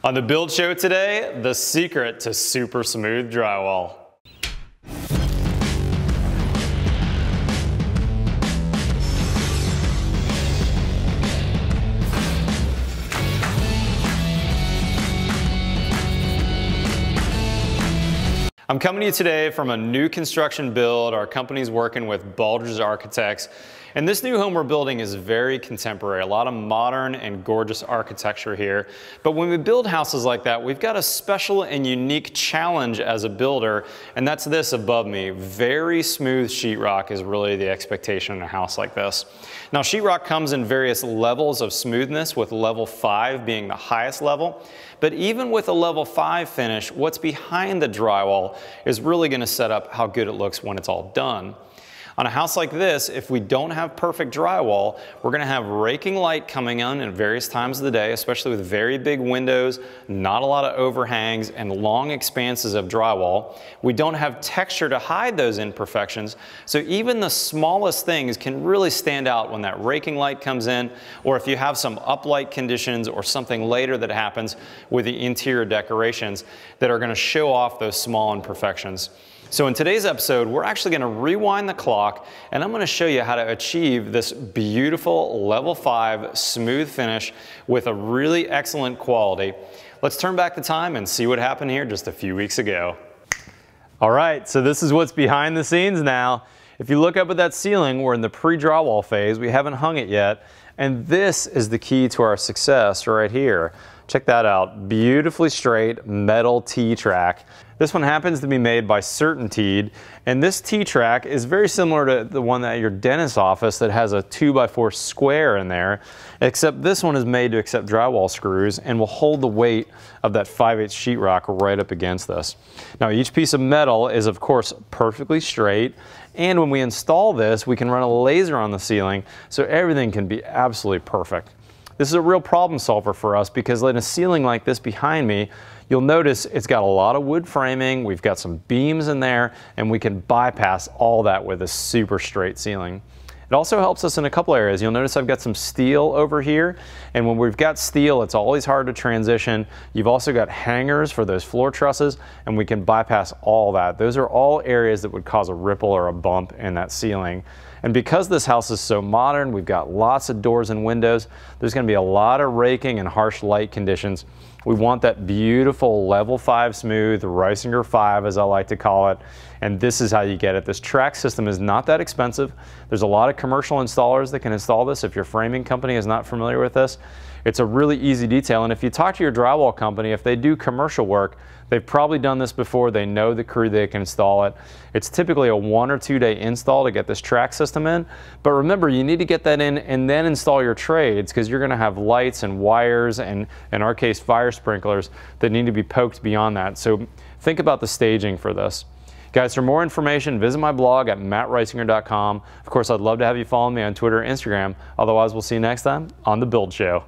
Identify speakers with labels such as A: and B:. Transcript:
A: On the build show today, the secret to super smooth drywall. I'm coming to you today from a new construction build. Our company's working with Baldridge Architects, and this new home we're building is very contemporary. A lot of modern and gorgeous architecture here. But when we build houses like that, we've got a special and unique challenge as a builder, and that's this above me. Very smooth sheetrock is really the expectation in a house like this. Now, sheetrock comes in various levels of smoothness, with level 5 being the highest level. But even with a level 5 finish, what's behind the drywall is really going to set up how good it looks when it's all done. On a house like this, if we don't have perfect drywall, we're going to have raking light coming in at various times of the day, especially with very big windows, not a lot of overhangs, and long expanses of drywall. We don't have texture to hide those imperfections, so even the smallest things can really stand out when that raking light comes in, or if you have some uplight conditions or something later that happens with the interior decorations that are going to show off those small imperfections. So in today's episode, we're actually going to rewind the clock, and I'm going to show you how to achieve this beautiful level 5 smooth finish with a really excellent quality. Let's turn back the time and see what happened here just a few weeks ago. All right, so this is what's behind the scenes now. If you look up at that ceiling, we're in the pre-drywall phase. We haven't hung it yet, and this is the key to our success right here. Check that out, beautifully straight metal T-track. This one happens to be made by Certainteed, and this T-track is very similar to the one at your dentist's office that has a 2x4 square in there, except this one is made to accept drywall screws and will hold the weight of that 5/8 sheetrock right up against this. Now, each piece of metal is of course perfectly straight, and when we install this, we can run a laser on the ceiling so everything can be absolutely perfect. This is a real problem solver for us because in a ceiling like this behind me, you'll notice it's got a lot of wood framing, we've got some beams in there, and we can bypass all that with a super straight ceiling. It also helps us in a couple areas. You'll notice I've got some steel over here, and when we've got steel, it's always hard to transition. You've also got hangers for those floor trusses, and we can bypass all that. Those are all areas that would cause a ripple or a bump in that ceiling. And because this house is so modern, we've got lots of doors and windows, there's going to be a lot of raking and harsh light conditions. We want that beautiful level 5 smooth, Reisinger 5 as I like to call it, and this is how you get it. This track system is not that expensive. There's a lot of commercial installers that can install this if your framing company is not familiar with this. It's a really easy detail, and if you talk to your drywall company, if they do commercial work, they've probably done this before, they know the crew that can install it. It's typically a 1 or 2 day install to get this track system in, but remember, you need to get that in and then install your trades because you're going to have lights and wires and, in our case, fire sprinklers that need to be poked beyond that. So think about the staging for this. Guys, for more information, visit my blog at mattreisinger.com. Of course, I'd love to have you follow me on Twitter and Instagram. Otherwise, we'll see you next time on The Build Show.